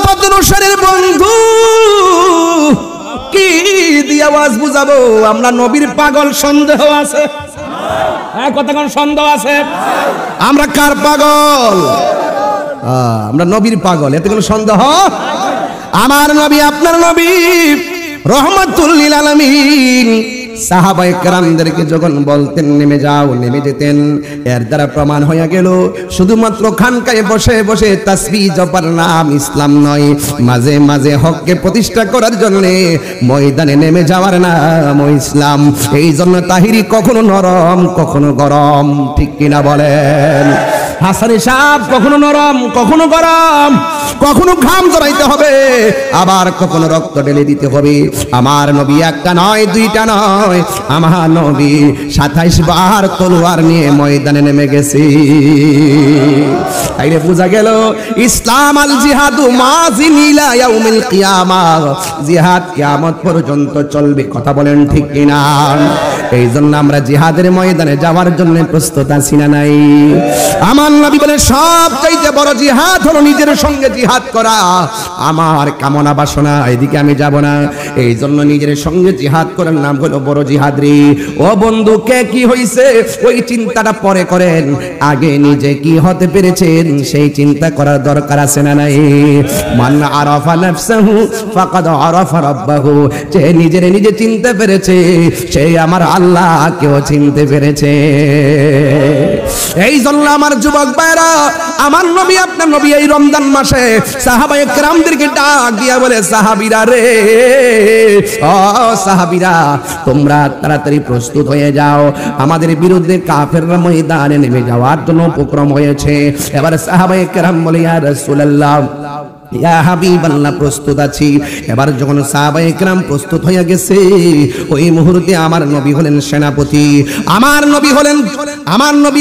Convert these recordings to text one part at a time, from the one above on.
পথনুসারীর বন্ধু, কি দিয়ে আওয়াজ বুঝাবো? আমরা নবীর পাগল, সন্দেহ আছে? হ্যাঁ, কতক্ষণ সন্দেহ আছে? আমরা কার পাগল? আমরা নবীর পাগল, এতে কোনো সন্দেহ? আমার নবী, আপনার নবী রহমাতুল লিল আলামিন সাহাবায়ে কেরামদেরকে যখন বলতেন নেমে যাও, নেমে যেতেন। এর দ্বারা প্রমাণ হয়ে গেল শুধুমাত্র খানকায় বসে বসে তাসবিহ জপার নাম ইসলাম নয়, মাঝে মাঝে হককে প্রতিষ্ঠা করার জন্য ময়দানে নেমে যাওয়ার নাম ইসলাম। এই জন্য তাহিরি কখনো নরম, কখনো গরম, ঠিক কিনা বলেন? হাসানি সাহেব কখনো নরম, কখনো গরম, কখনো ঘাম জড়াইতে হবে, আবার কখনো রক্ত ঢেলে দিতে হবে। আমার নবী একটা নয়, দুইটা নয়, আমার নবী 27 বার তলোয়ার নিয়ে ময়দানে নেমে গেছে। তাইলে বোঝা গেল ইসলাম আল জিহাদু মাযিন ইলা ইয়াউমিল কিয়ামাহ, জিহাদ কিয়ামত পর্যন্ত চলবে। কথা বলেন ঠিক কিনা? এই জন্য আমরা জিহাদের ময়দানে যাওয়ার জন্য প্রস্তুত আছি না নাই? আমার নবী বলে সবচাইতে বড় জিহাদ হলো নিজের সঙ্গে জিহাদ করা। আমার কামনা বাসনা এদিকে আমি যাব না, এই জন্য নিজের সঙ্গে জিহাদ করার নাম হলো বড় জিহাদ রে। ও বন্ধু, কে কি হইছে ওই চিন্তাটা পরে করেন, আগে নিজে কি হতে পেরেছেন সেই চিন্তা করার দরকার আছে না নাই? মান আরাফা নাফসাহু ফাকাদ আরাফা রাব্বাহু, যে নিজের নিজে চিনতে পেরেছে সে আমার আল্লাহকেও চিনতে পেরেছে। এই জন্য আমার যুবক ভাইরা, আমার নবী, আপনার নবী এই রমজান মাসে সাহাবায়ে কেরামদেরকে ডাক দিয়া বলে, সাহাবীরা রে, ও সাহাবীরা, তোমরা তাড়াতাড়ি প্রস্তুত হয়ে যাও, আমাদের বিরুদ্ধে কাফেররা ময়দানে নেমে যাওয়ার জন্য উপক্রম হয়েছে। এবার সাহাবায়ে কেরাম বলে, ইয়া রাসূলুল্লাহ, ইয়া হাবিবাল্লাহ, প্রস্তুত আছি। এবার যখন সাহাবায়ে কেরাম প্রস্তুত হয়ে গেছে, ওই মুহূর্তে আমার নবী হলেন সেনাপতি, আমার নবী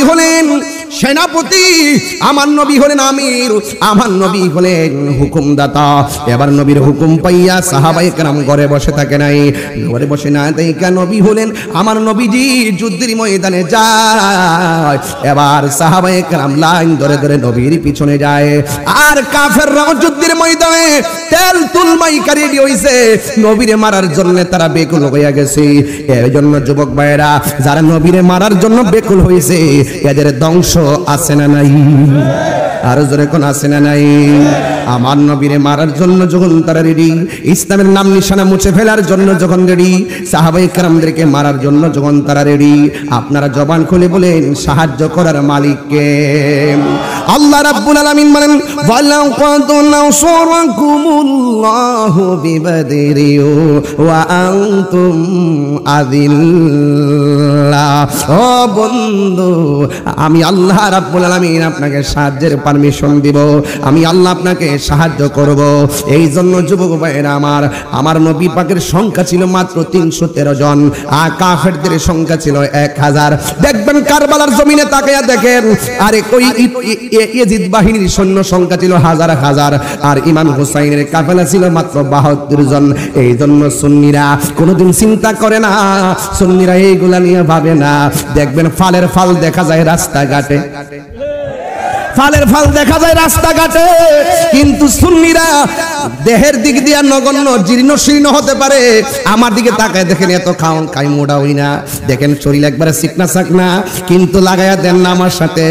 হলেন সেনাপতি, আমার নবী হলেন আমির, আমার নবী হলেন হুকুমদাতা। এবার নবীর হুকুম পাইয়া সাহাবায়ে কেরাম ঘরে বসে থাকে নাই, ঘরে বসে না তাইকা নবী হলেন আমার নবীজি যুদ্ধের ময়দানে যায়। এবার সাহাবায়ে কেরাম লাইন ধরে ধরে নবীর পিছনে যায়, আর কাফেররা যুদ্ধের ময়দানে তেল তুলমাইকা রেডি হইছে, নবীরে মারার জন্য তারা বেকুল হয়ে গেছে। এর জন্য যুবক ভাইরা, যারা নবীরে মারার জন্য বেকুল হয়েছে, এদের ধ্বংস আছে না নাই? আরো জোরে কোন আছে না নাই? আমার নবীরে মারার জন্য যখন তারা রেডি, ইসলামের নাম নিশানা মুছে ফেলার জন্য যখন রেডি, সাহাবায়ে কেরামদেরকে মারার জন্য যখন তারা রেডি, আপনারা জবান খুলে বলেন সাহায্য করার মালিককে? আল্লাহ রাব্বুল আলামিন বলেন, ওয়ালাকাদ নাসরাকুমুল্লাহু বিবাদরি ওয়া আনতুম আযিল্লা। ও বন্ধু, আমি আল্লাহ রাব্বুল আলামিন আপনাকে সাহায্যের পারমিশন দিব, আমি আল্লাহ আপনাকে সাহায্য করব। এই জন্য যুবক ভাইরা আমার নবী পাকের সংখ্যা ছিল মাত্র 313 জন, আর কাফেরদের সংখ্যা ছিল 1000। দেখবেন কারবালার জমিনে তাকায়া দেখেন, আরে কই ইয়াজিদ বাহিনীর সৈন্য সংখ্যা ছিল হাজার হাজার, আর ইমাম হুসাইনের কাফেলা ছিল মাত্র 72 জন। এই জন্য সুন্নিরা কোনোদিন চিন্তা করে না, সুন্নিরা এইগুলা নিয়ে ভাবে না। দেখবেন ফালের ফাল দেখা যায় রাস্তাঘাটে, ফালের ফাল দেখা যায় রাস্তাঘাটে, কিন্তু সুন্নিরা দেহের দিক দিয়ে নগণ্য জীর্ণ শীর্ণ হতে পারে, আমার দিকে তাকায় দেখেন এত খাওন খাই মোড়া হই না, দেখেন শরীর একবারে চিকনা চাকনা, কিন্তু লাগায়া দেন না আমার সাথে।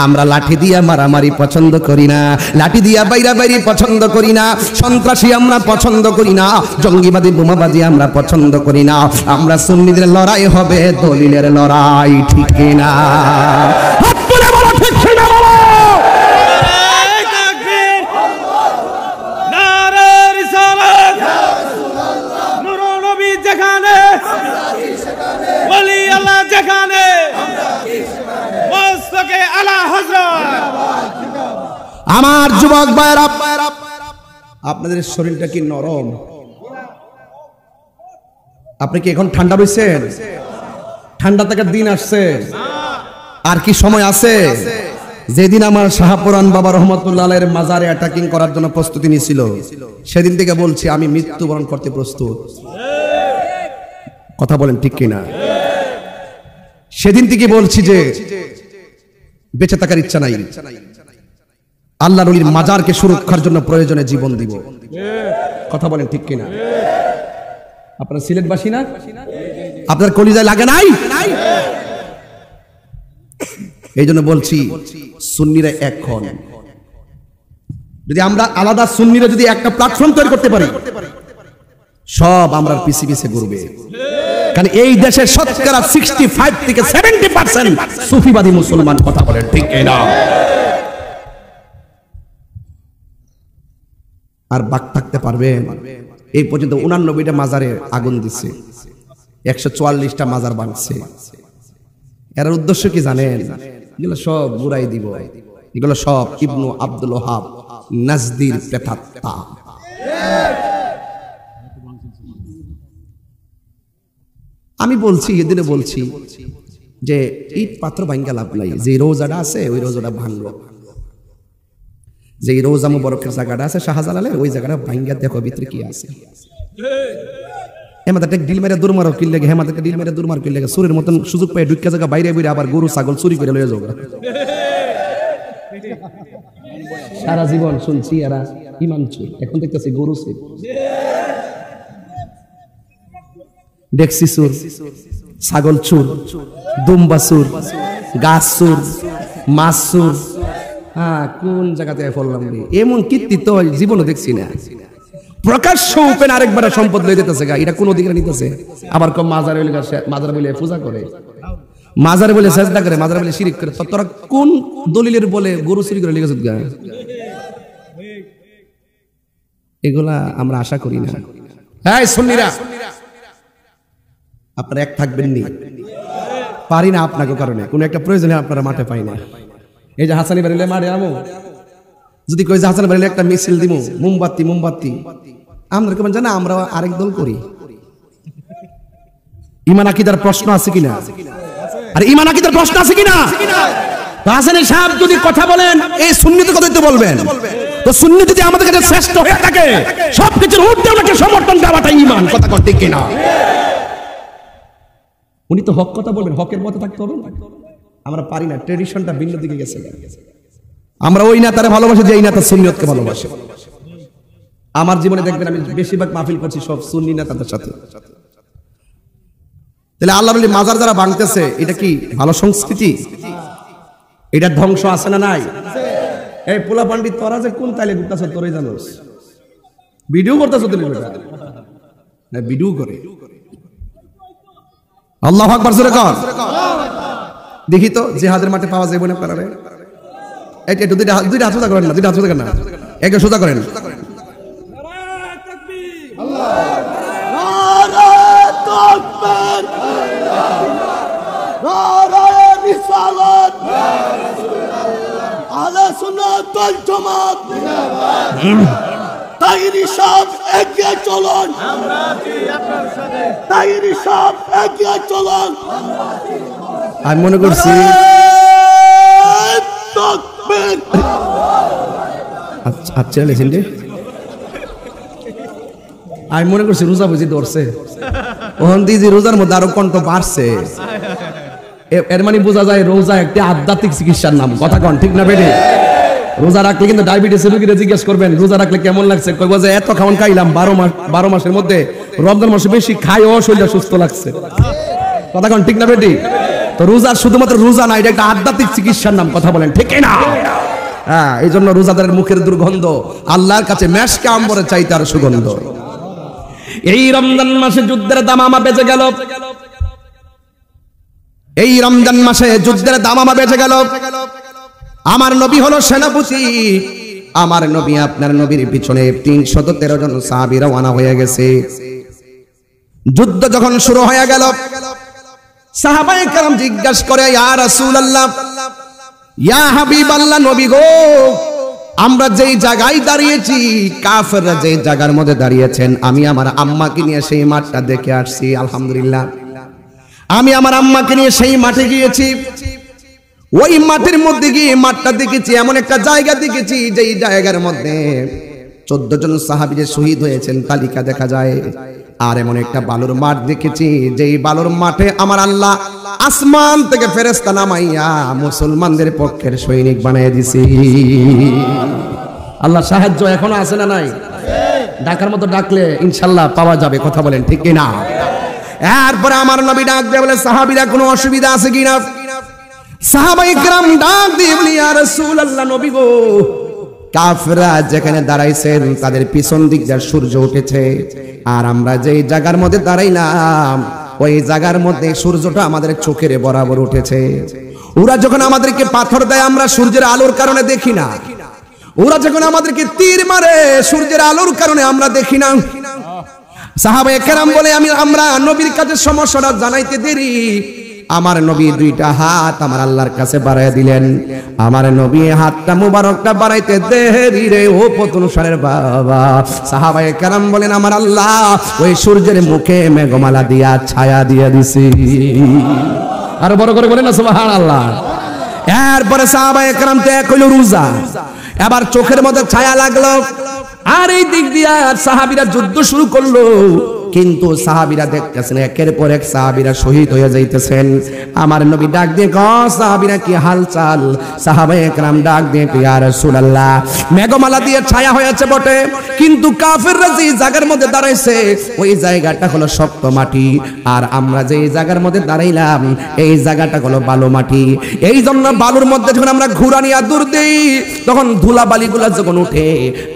আমরা লাঠি দিয়া মারামারি পছন্দ করি না, লাঠি দিয়া বাইরা বাইরি পছন্দ করি না, সন্ত্রাসী আমরা পছন্দ করি না, জঙ্গিবাদী বোমাবাদী আমরা পছন্দ করি না। আমরা সুন্নিদের লড়াই হবে দলিলের লড়াই, ঠিক কিনা? আমার যুবক ভাইরা, আপনাদের শরীরটা কি নরম? আপনি কি এখন ঠান্ডা রয়েছেন? ঠান্ডা থাকার দিন আসছে? আর কি সময় আছে? যেদিন আমার শাহপুরান বাবা রহমতুল্লাহ আলাইহির মাজারে অ্যাটাকিং করার জন্য প্রস্তুতি নিয়েছিল, সেদিন থেকে বলছি আমি মৃত্যুবরণ করতে প্রস্তুত। কথা বলেন ঠিক কিনা? সেদিন থেকে বলছি যে বেঁচে থাকার ইচ্ছা নাই। আল্লাহর ওলির মাজারকে সুরক্ষার জন্য প্রয়োজনে জীবন দিব। কথা বলেন ঠিক কিনা? আপনারা সিলেটবাসী না? আপনার কলিজায় লাগে নাই? এই জন্য বলছি সুন্নিরা এখন যদি আমরা আলাদা সুন্নিরা যদি একটা প্ল্যাটফর্ম তৈরি করতে পারি, সব আমরা পিছে পিছে ঘুরবে। কারণ এই দেশের শতকরা 65 থেকে 70% সুফিবাদী মুসলমান। কথা বলেন ঠিক কিনা? আর বাক থাকতে পারবে? এই পর্যন্ত 89টা মাজারে আগুন দিচ্ছে, 144টা মাজার ভাঙছে। এর উদ্দেশ্য কি জানেন? এগুলো সব বুড়াই দিব। এগুলো সব ইবনু আব্দুল ওহাব নাজদির প্রেতাত্মা। আমি বলছি, এদিনে বলছি যে ইট পাত্র ভাঙ্গা লাভ নাই। যে রোজাটা আছে ওই রোজাটা ভাঙলো। যে রোজা মুবারকের জায়গাটা আছে শাহজালালে, ওই জায়গাটা ভাঙ্গা দেখো ভিতরে কি আছে। হেমাতে ডিল মেরে দূর মারো কিল লাগে, হেমাতে ডিল মেরে দূর মার কিল লাগে। সুরের মতন সুযোগ পায় ঢুকা জায়গা বাইরে বাইরে আবার গরু ছাগল চুরি করে লয়ে যাও। সারা জীবন শুনছি এরা ইমান চুর, এখন দেখতেছি গরু চুর, ডেক্সি চুর, ছাগল চুর, দুম্বা চুর, গাছ চুর, মাছ চুর। হ্যাঁ, কোন জায়গাতে পড়লাম রে? এমন কীর্তি তো জীবনে দেখছি না। প্রকাশ্য ওপেন আরেকবার সম্পদ লয়ে যেতেছে গা, এটা কোন অধিকার নিতেছে? আবার কম মাজারে মাজার বলে পূজা করে, মাজারে বলে সেজদা করে, মাজারে বলে শিরিক করে। তোরা কোন দলিলের বলে গরু চুরি করে লেগেছে গা? এগুলা আমরা আশা করি না। হ্যাঁ সুন্নিরা, আপনারা এক থাকবেন নি? পারি না আপনাকে কারণে, কোন একটা প্রয়োজনে আপনারা মাঠে পাই না। এই যে হাসানি বাড়িলে মারে আমো, যদি কই যে হাসানি বাড়িলে একটা মিছিল দিমু, মোমবাতি মোমবাতি, আমরা কেমন জানা আমরা আরেক দল করি। ঈমান আকীদার প্রশ্ন আছে কিনা? আর ঈমান আকীদার প্রশ্ন আছে কিনা? হাসানি সাহেব যদি কথা বলেন, এই সুন্নিতে কথা তো বলবেন। তো সুন্নি যদি আমাদের কাছে শ্রেষ্ঠ হয়ে থাকে, সবকিছুর ঊর্ধ্বে ওনাকে সমর্থন দেওয়াটাই ঈমান। কথা কন ঠিক কিনা? উনি তো হক কথা বলবেন, হকের মতো থাকতে হবে। আমরা পারি না, ট্রেডিশনটা ভিন্ন দিকে গেছে। আমরা ওই নেতারে ভালোবাসি যে এই নেতা সুন্নিয়তকে ভালোবাসে। আমার জীবনে দেখবেন আমি বেশিরভাগ মাহফিল করছি সব সুন্নি নেতাদের সাথে। তাহলে আল্লাহর ওলি মাজার যারা ভাঙতেছে, এটা কি ভালো সংস্কৃতি? এটা ধ্বংস আছে না নাই? এই পোলা পান্ডিত তোরা যে কোন তাইলে ঘুরতেছ তোরাই জানোস। ভিডিও করতেছ তুমি, ভিডিও করে। আল্লাহু আকবার জোরে কর। দেখি তো জিহাদের মাঠে পাওয়া যাবে না পারে? এটা একটু দুইটা হাত সোজা করেন না, দুইটা হাত সোজা করেন না, একটা সোজা করেন। আমি মনে করছি আচ্ছা লেখেন রে, আমি মনে করছি রোজা বুঝি ধরছে। ওখান দিয়ে যে রোজার মধ্যে আরো কণ্ঠ বাড়ছে, এর মানে বোঝা যায় রোজা একটি আধ্যাত্মিক চিকিৎসার নাম। কথা কন ঠিক না বেটে? রোজা রাখলে কিন্তু ডায়াবেটিসের রোগীরা জিজ্ঞেস করবেন রোজা রাখলে কেমন লাগছে, কইব যে এত খাওয়ান খাইলাম 12 মাসের মধ্যে রমজান মাসে বেশি খাই ও শরীরটা সুস্থ লাগছে। কথা কন ঠিক না বেটি? তো রোজা শুধুমাত্র রোজা না, এটা একটা আধ্যাত্মিক চিকিৎসার নাম। কথা বলেন ঠিক না? হ্যাঁ, এই জন্য রোজাদারের মুখের দুর্গন্ধ আল্লাহর কাছে মেশকে আম্বরের চাইতে আর সুগন্ধ। এই রমজান মাসে যুদ্ধের দামামা বেজে গেল, এই রমজান মাসে যুদ্ধের দামামা বেজে গেল। আমার নবী হলো সেনাপতি, আমার নবী আপনার নবীর পিছনে 313 জন সাহাবী রওনা হয়ে গেছে। যুদ্ধ যখন শুরু হয়ে গেল, সাহাবায়ে কেরাম জিজ্ঞাসা করে, ইয়া রাসূলুল্লাহ, ইয়া হাবিবাল্লাহ, নবী গো, আমরা যেই জায়গায় দাঁড়িয়েছি, কাফেররা যেই জায়গার মধ্যে দাঁড়িয়েছেন, আমি আমার আম্মাকে নিয়ে সেই মাঠটা দেখে আসছি। আলহামদুলিল্লাহ, আমি আমার আম্মাকে নিয়ে সেই মাঠে গিয়েছি। ওই মাঠের মধ্যে গিয়ে মাঠটা দেখেছি, এমন একটা জায়গা দেখেছি যেই জায়গার মধ্যে 14 জন সাহাবী যে শহীদ হয়েছেন তালিকা দেখা যায়। আর এমন একটা বালুর মাঠ দেখেছি, যেই বালুর মাঠে আমার আল্লাহ আসমান থেকে ফেরেশতা নামাইয়া মুসলমানদের পক্ষের সৈনিক বানিয়ে দিছি। আল্লাহ সাহায্য এখনো আছে না নাই? ডাকার মতো ডাকলে ইনশাল্লাহ পাওয়া যাবে, কথা বলেন ঠিক কিনা? এরপরে আমার নবী ডাক দিয়ে বলে, সাহাবীরা কোনো অসুবিধা আছে কিনা? সাহাবায়ে কেরাম ডাক দিয়ে বলে, ইয়া রাসূলুল্লাহ, নবী গো, কাফেররা যেখানে দাঁড়াইছেন তাদের পিছন দিক দিয়ে সূর্য উঠেছে, আর আমরা যেই জায়গার মধ্যে দাঁড়াইলাম ওই জায়গার মধ্যে সূর্যটা আমাদের চোখের বরাবর উঠেছে। ওরা যখন আমাদেরকে পাথর দেয় আমরা সূর্যের আলোর কারণে দেখি না, ওরা যখন আমাদেরকে তীর মারে সূর্যের আলোর কারণে আমরা দেখি না। সাহাবায়ে কেরাম বলে, আমরা নবীর কাছে সমস্যাটা জানাইতে দেরি, আমার নবী দুইটা হাত আমার আল্লাহর কাছে বাড়ায় দিলেন। আমার নবী হাতটা মুবারকটা বাড়াইতে দেরি রে ও পতনসারের বাবা। সাহাবায়ে কেরাম বলেন, আমার আল্লাহ ওই সূর্যের মুখে মেঘমালা দিয়া ছায়া দিয়ে দিছি। আর বড় করে বলেন না সুবহানাল্লাহ। এরপরে সাহাবায়ে কেরাম তে কইল রোজা, এবার চোখের মধ্যে ছায়া লাগলো, আর এই দিক দিয়া সাহাবীরা যুদ্ধ শুরু করলো। কিন্তু সাহাবীরা দেখতেছেন একের পর এক সাহাবীরা শহীদ হয়ে যাইতেছেন। আমার নবী ডাক দিয়ে কয়, সাহাবীরা কি হালচাল? সাহাবায়ে কেরাম ডাক দিয়ে, ইয়া রাসূলুল্লাহ, মেঘমালা দিয়ে ছায়া হয়েছে বটে, কিন্তু কাফেররা যে জায়গার মধ্যে দাঁড়াইছে ওই জায়গাটা হলো শক্ত মাটি, আর আমরা যে জায়গার মধ্যে দাঁড়াইলাম এই জায়গাটা হলো বালু মাটি। এই জন্য বালুর মধ্যে যখন আমরা ঘোড়া নিয়ে দূর দেই তখন ধুলাবালিগুলা যখন উঠে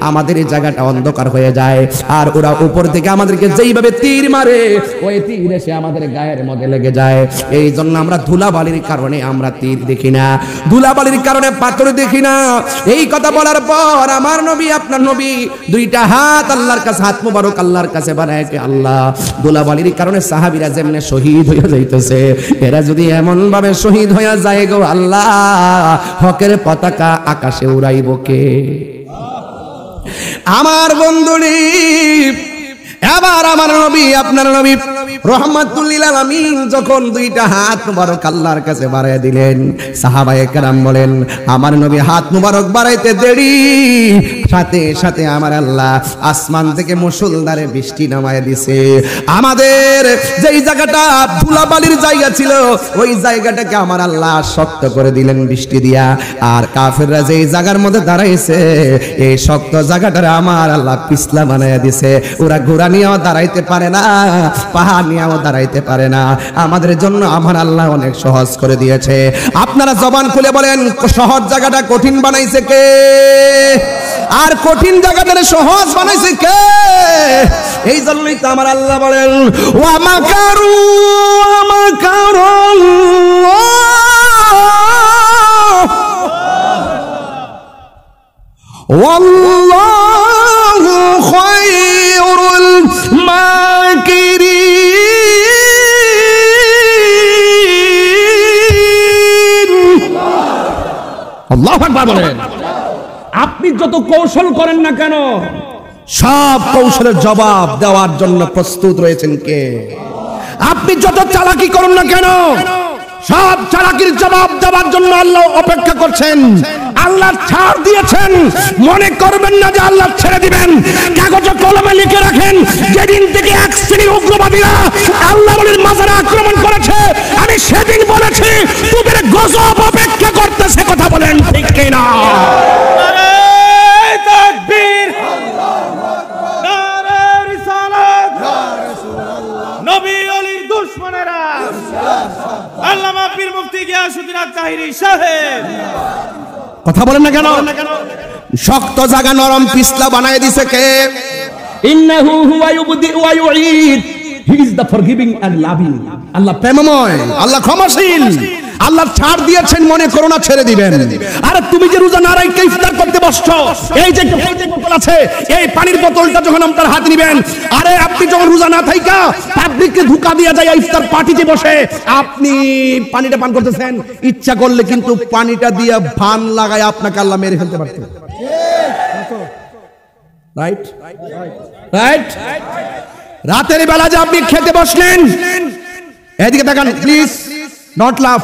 আমাদের এই জায়গাটা অন্ধকার হয়ে যায়, আর ওরা উপর থেকে আমাদেরকে যেইভাবে তীর মারে ওই তীর এসে আমাদের গায়ের মধ্যে লেগে যায়। এই জন্য আমরা ধুলাবালির কারণে আমরা তীর দেখি না, ধুলাবালির কারণে পাথর দেখি না। এই কথা বলার পর আমার নবী, আপনার নবী দুইটা হাত আল্লাহর কাছে, হাত মুবারক আল্লাহর কাছে বাড়ায়, আল্লাহ ধুলাবালির কারণে সাহাবীরা যেমনে শহীদ হয়ে যাইতেছে, এরা যদি এমন ভাবে শহীদ হয়ে যায় গো আল্লাহ, হকের পতাকা আকাশে উড়াইব কে? আমার বন্ধুরি, এবার আমার নবী, আপনার নবী রাহমাতুল লিল আলামিন যখন দুইটা হাত মুবারক আল্লাহর কাছে বাড়ায় দিলেন, সাহাবায়ে কেরাম বলেন, আমার নবী হাত মুবারক বাড়াইতে দেরি, সাথে সাথে আমার আল্লাহ আসমান থেকে মুষলধারে বৃষ্টি নামায় দিছে। আমাদের যেই জায়গাটা ধুলাবালির জায়গা ছিল ওই জায়গাটাকে আমার আল্লাহ শক্ত করে দিলেন বৃষ্টি দিয়া, আর কাফেররা যেই জায়গার মধ্যে দাঁড়াইছে এই শক্ত জায়গাটা আমার আল্লাহ পিছলা বানায় দিছে। ওরা ঘোড়া নিয়েও দাঁড়াইতে পারে না, পাহাড় নিয়েও দাঁড়াইতে পারে না। আমাদের জন্য আমার আল্লাহ অনেক সহজ করে দিয়েছে। আপনারা জবান খুলে বলেন, সহজ জায়গাটা কঠিন বানাইছে কে? আর কঠিন জায়গাটা সহজ বানাইছে কে? এই জন্যই তো আমার আল্লাহ বলেন, ওয়া মাকারু ওয়া মাকারুল্লাহ ওয়াল্লাহু খায়রুল মাকিরিন। আল্লাহু আকবার বলেন। আপনি যত কৌশল করেন না কেন, সব কৌশলের জবাব দেওয়ার জন্য প্রস্তুত রয়েছেন কে? আপনি যত চালাকি করুন না কেন, সব চালাকির জবাব দেওয়ার জন্য আল্লাহ অপেক্ষা করছেন। আল্লাহ ছাড় দিয়েছেন, মনে করবেন না যে আল্লাহ ছেড়ে দিবেন। কাগজে কলমে লিখে রাখেন, যেদিন থেকে এক শ্রেণীর উগ্রবাদীরা আল্লাহ ওলির মাজারে আক্রমণ করেছে, আমি সেদিন বলেছি তোদের গজব অপেক্ষা করতেছে। কথা বলেন ঠিক কিনা? কথা বলেন না কেন? শক্ত জায়গা নরম পিছলা বানায় দিছে কে? ইন্নাহু হুয়া ইউবদি ওয়া ইউঈদ, he is the forgiving and loving. আল্লাহ প্রেমময়, আল্লাহ ক্ষমাশীল। আল্লাহ ছাড় দিয়েছেন, মনে করো না ছেড়ে দিবেন। আরে তুমি যে রোজা না রাখতে ইফতার করতে বসছো, এই যে বোতল আছে, এই পানির বোতলটা যখন আপনার হাতে নেবেন, আরে আপনি যখন রোজা না থাইকা পাবলিককে ধোঁকা দিয়ে যায় ইফতার পার্টিতে বসে আপনি পানিটা পান করতেছেন, ইচ্ছা করলে কিন্তু পানিটা দিয়ে ভান লাগায় আপনাকে আল্লাহ মেরে ফেলতে পারতেন। Right right. রাতের বেলা যে আপনি খেতে বসলেন, এদিকে তাকান প্লিজ, নট লাফ,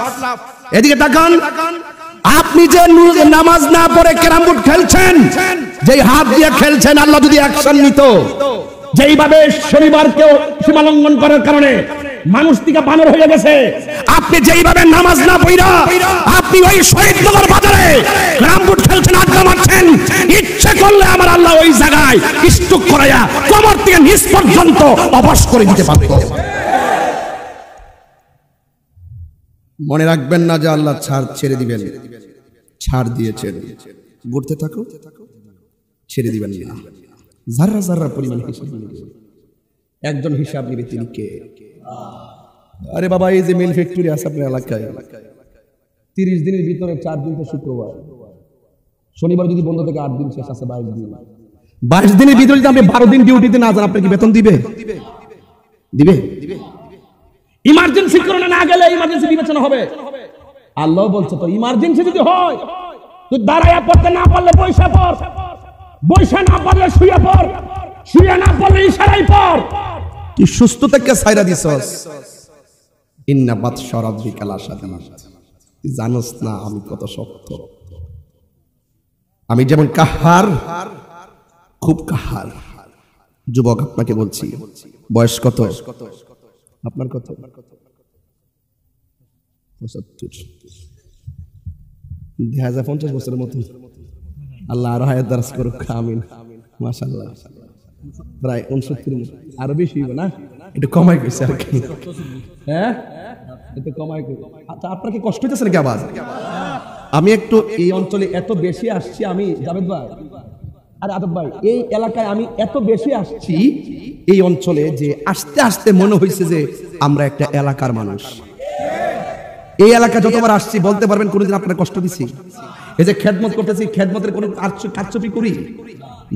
এদিকে তাকান। আপনি যে নামাজ না পড়ে ক্যারাম বোর্ড খেলছেন, যে হাত দিয়ে খেলছেন, আল্লাহ যদি অ্যাকশন নিত, যেইভাবে শনিবারকেও সীমা লঙ্ঘন করার কারণে মানুষ থেকে বানর হয়ে গেছে, আপনি যেইভাবে নামাজ না পড়া আপনি ওই শহীদনগর বাজারে রামবুট খেলছেন, আড্ডা মারছেন, ইচ্ছে করলে আমার আল্লাহ ওই জায়গায় স্ট্রোক করায়া কোমর থেকে নিচ পর্যন্ত অবশ করে দিতে পারত। মনে রাখবেন না যে আল্লাহ ছাড় ছেড়ে দিবেন, ছাড় দিয়েছেন, ঘুরতে থাকো, ছেড়ে দিবেন না। যারা যারা পরিমাণ হিসাব নিবে, একজন হিসাব নিবে, তিনি কে? আরে বাবা, এই যে মিল ফ্যাক্টরি আছে আপনার এলাকায়, 30 দিনের ভিতরে 4 দিন তো শুক্রবার, শনিবার যদি বন্ধ থেকে 8 দিন শেষ আছে 22 দিন। 22 দিনের ভিতরে যদি আপনি 12 দিন ডিউটিতে না যান, আপনার কি বেতন দিবে? দিবে? ইমার্জেন্সি কারণে না গেলে ইমার্জেন্সি বিবেচনা হবে। আল্লাহ বলছে তো ইমার্জেন্সি যদি হয় তুই দাঁড়ায়া পড়তে না পারলে বইসা পড়, বইসা না পারলে শুয়ে পড়, শুয়ে না পারলে ইশারাই পড়। তুই সুস্থ থেকে ছাইরা দিছস। ইন্না বাতশা রাব্বিকা লাশাদীদ। তুই জানোস না আমি কত শক্ত, আমি যেমন কাহার, খুব কাহার। যুবক আপনাকে বলছি, বয়স কত আপনার? কত? 75। 50 বছরের মতো। আল্লাহ আরো হায়াত দারাজ করুক, আমিন। মাশাআল্লাহ, প্রায় 69, আরো বেশি হবে না, একটু কমাই গেছে আর কি। হ্যাঁ, একটু কমাই গেছে। আচ্ছা, আপনার কি কষ্ট হইতেছে নাকি আওয়াজ? আমি একটু এই অঞ্চলে এত বেশি আসছি, আমি জাবেদ ভাই আর আদব ভাই, এই এলাকায় আমি এত বেশি আসছি এই অঞ্চলে যে আস্তে আস্তে মনে হয়েছে যে আমরা একটা এলাকার মানুষ। এই এলাকা যতবার আসছি বলতে পারবেন কোনদিন আপনারা কষ্ট দিছি? এই যে খেদমত করতেছি, খেদমতের কোনো কারচুপি করি?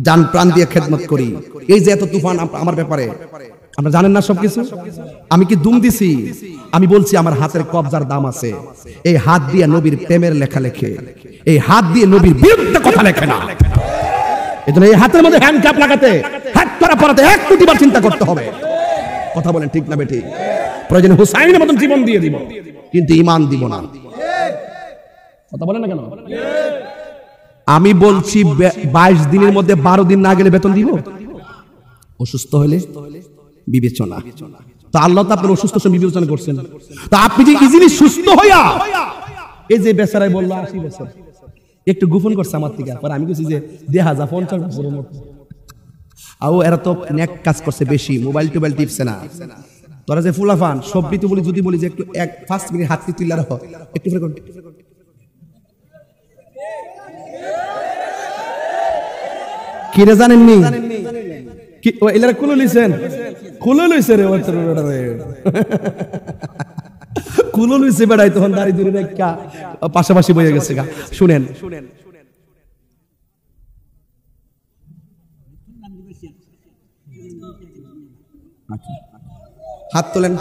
জান প্রাণ দিয়ে খেদমত করি। এই যে এত তুফান আমার ব্যাপারে আপনারা জানেন না সবকিছু। আমি কি দুম দিছি? আমি বলছি আমার হাতের কবজার দাম আছে। এই হাত দিয়ে নবীর প্রেমের লেখা লেখে, এই হাত দিয়ে নবীর বিরুদ্ধে কথা লেখে না। এজন্য এই হাতের মধ্যে হ্যান্ডকাপ লাগাতে, হাত করা পরাতে 1 কোটিবার চিন্তা করতে হবে। কথা বলেন ঠিক না বেঠিক? প্রয়োজনে হুসাইনের মতন জীবন দিয়ে দিব, কিন্তু ঈমান দিব না। কথা বলেন না কেন? আমি বলছি 22 দিনের মধ্যে 12 দিন না গেলে বেতন দিব। অসুস্থ হলে বিবেচনা। তো আল্লাহ তো আপনার অসুস্থ সময় বিবেচনা করছেন। তো আপনি যে ইজিলি সুস্থ হইয়া, এই যে বেচারাই বললো 80 বছর, একটু গোপন করছে আমার থেকে, পরে আমি বলছি যে 50 বছরের মতো। আও এরা তো নেক কাজ করছে বেশি, মোবাইল টোবাইল টিপছে না। তোরা যে ফুলাফান সবই তো বলি, যদি বলি যে একটু 5 মিনিট হাত তুইলা রাখো, একটু ফের কোন কি রে জানেননি কি ও এলারা কুলো লিছেন, কুলো লইছে রে ওটা রে, কুলো লইছে বেড়াই তখন দাঁড়ি দূরে দেখা পাশাপাশি বইয়া গেছে গা। শুনেন, হাত তোলেন।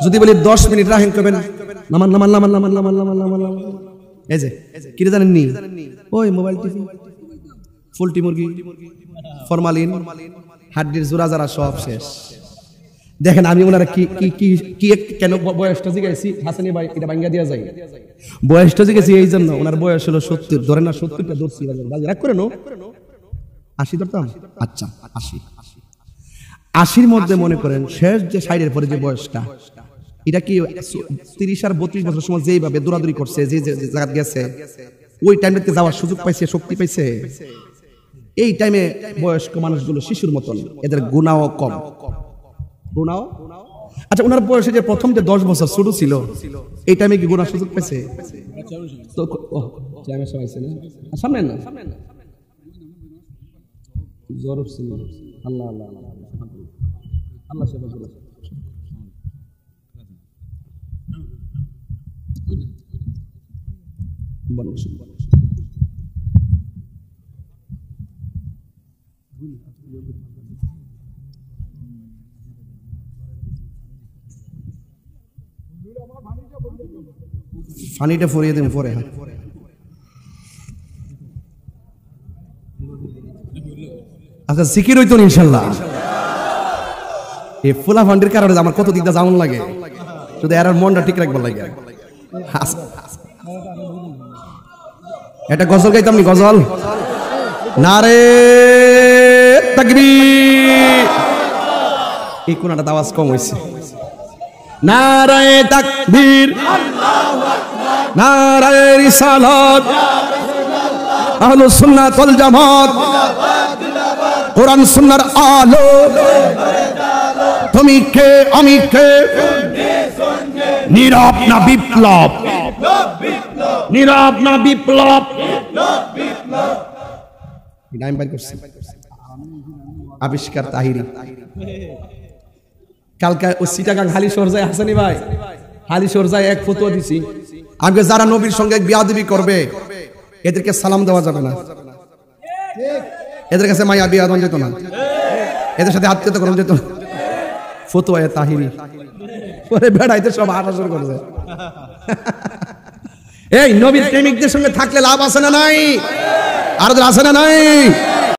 যদি বলি 10 মিনিট রাখেন করবেন, নামান নামান নামান নামান নামান নামান নামান। এই যে কি রে জানেননি, ওই মোবাইল টিভি, পোল্ট্রি মুরগি, ফরমালিন, হাড্ডির জোড়া যারা সব শেষ। দেখেন আমি ওনারা কি কি কি কি কেন বয়সটা জিজ্ঞাসি, হাসানি ভাই এটা ভাঙ্গা দেওয়া যায়। বয়সটা জিজ্ঞাসি এই জন্য, ওনার বয়স হলো 70, ধরেন না 70টা ধরছি, রাগ করে নো 80 ধরতাম। আচ্ছা 80-র মধ্যে মনে করেন শেষ যে 60-এর পরে যে বয়সটা, এটা কি 30 আর 32 বছর সময় যেইভাবে দৌড়াদৌড়ি করছে, যে জায়গা গেছে, ওই টাইমটাতে যাওয়ার সুযোগ পাইছে, শক্তি পাইছে। এই টাইমে বয়স্ক মানুষগুলো শিশুর মতন, এদের গুনাহও কম। গুনাহ আচ্ছা, ওনার বয়সে যে প্রথম যে 10 বছর ছোট ছিল, এই টাইমে কি গুনাহ সুযোগ পাইছে? তো সামনে না জ্বর ছিল। আল্লাহ আল্লাহ আল্লাহ সেবা করে। পানিটা ফরিয়ে দেন পরে। আচ্ছা জিকির হইতো ইনশাআল্লাহ। এই ফুলা ফান্ডের কারণে আমার কত দিকটা যেমন লাগে, শুধু এর মনটা ঠিক রাখবার লাগে। একটা গজল গাইতাম নি, গজল। নারে তাকবীর। এই কোনটা আওয়াজ কম হয়েছে। নারায়ে তাকবীর, নারায়ে রিসালাত, আহলুস সুন্নাত ওয়াল জামাত, কোরআন সুন্নাহর আলো। তুমি কে আমি কে, নীরব না বিপ্লব, নীরব না বিপ্লব। নাম বাইর করছি আবিষ্কার তাহিরি। কালকে ও চিটাগাং হালি সরজায় হাসানি ভাই, হালি সরজায় এক ফতোয়া দিছি, আগে যারা নবীর সঙ্গে বিয়াদবি করবে এদেরকে সালাম দেওয়া যাবে না, এদের কাছে মায়া বিয়া দেওয়া যেত না, এদের সাথে আত্মীয়তা করা যেত না। ফতোয়া তাহিরি পরে বেড়াইতে সব হাঁটা শুরু করেছে। এই নবীর প্রেমিকদের সঙ্গে থাকলে লাভ আছে না নাই? আর আছে না নাই?